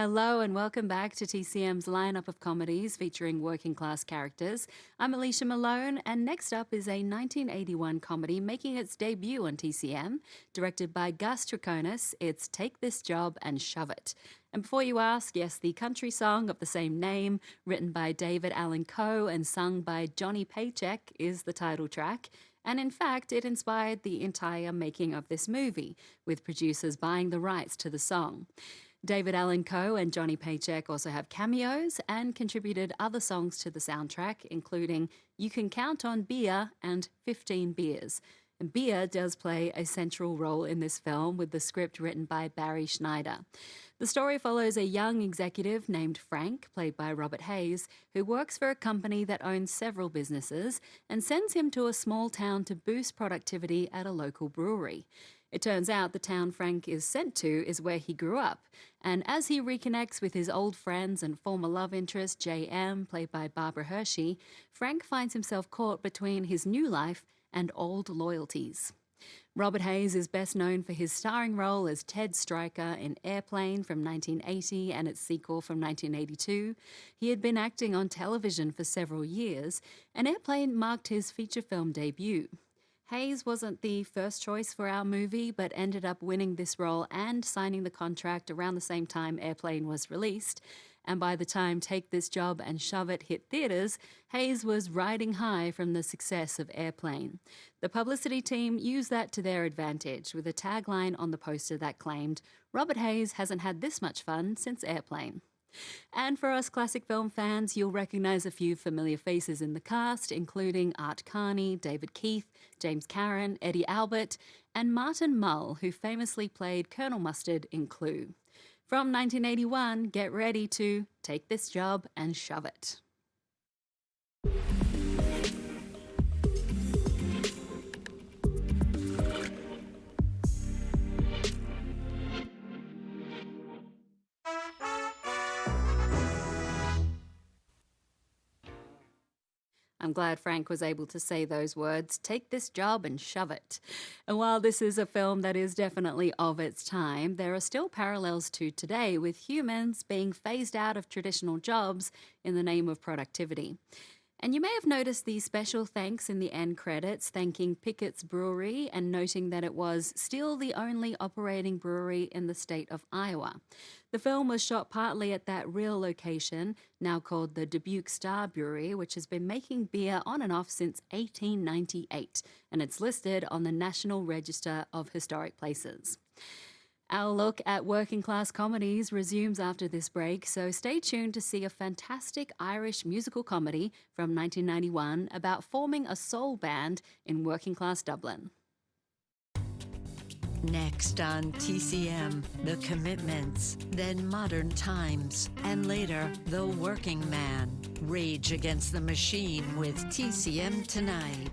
Hello and welcome back to TCM's lineup of comedies featuring working class characters. I'm Alicia Malone, and next up is a 1981 comedy making its debut on TCM. Directed by Gus Triconis, it's Take This Job and Shove It. And before you ask, yes, the country song of the same name, written by David Allan Coe and sung by Johnny Paycheck, is the title track. And in fact, it inspired the entire making of this movie, with producers buying the rights to the song. David Allan Coe and Johnny Paycheck also have cameos and contributed other songs to the soundtrack, including You Can Count on Beer and 15 Beers. And beer does play a central role in this film, with the script written by Barry Schneider. The story follows a young executive named Frank, played by Robert Hayes, who works for a company that owns several businesses and sends him to a small town to boost productivity at a local brewery. It turns out the town Frank is sent to is where he grew up, and as he reconnects with his old friends and former love interest, J.M., played by Barbara Hershey, Frank finds himself caught between his new life and old loyalties. Robert Hayes is best known for his starring role as Ted Stryker in Airplane from 1980 and its sequel from 1982. He had been acting on television for several years, and Airplane marked his feature film debut. Hayes wasn't the first choice for our movie, but ended up winning this role and signing the contract around the same time Airplane was released. And by the time Take This Job and Shove It hit theaters, Hayes was riding high from the success of Airplane. The publicity team used that to their advantage, with a tagline on the poster that claimed, "Robert Hayes hasn't had this much fun since Airplane." And for us classic film fans, you'll recognise a few familiar faces in the cast, including Art Carney, David Keith, James Karen, Eddie Albert, and Martin Mull, who famously played Colonel Mustard in Clue. From 1981, get ready to take this job and shove it. I'm glad Frank was able to say those words, take this job and shove it. And while this is a film that is definitely of its time, there are still parallels to today, with humans being phased out of traditional jobs in the name of productivity. And you may have noticed the special thanks in the end credits, thanking Pickett's Brewery and noting that it was still the only operating brewery in the state of Iowa. The film was shot partly at that real location, now called the Dubuque Star Brewery, which has been making beer on and off since 1898, and it's listed on the National Register of Historic Places. Our look at working class comedies resumes after this break, so stay tuned to see a fantastic Irish musical comedy from 1991 about forming a soul band in working class Dublin. Next on TCM, The Commitments, then Modern Times, and later, The Working Man. Rage Against the Machine with TCM Tonight.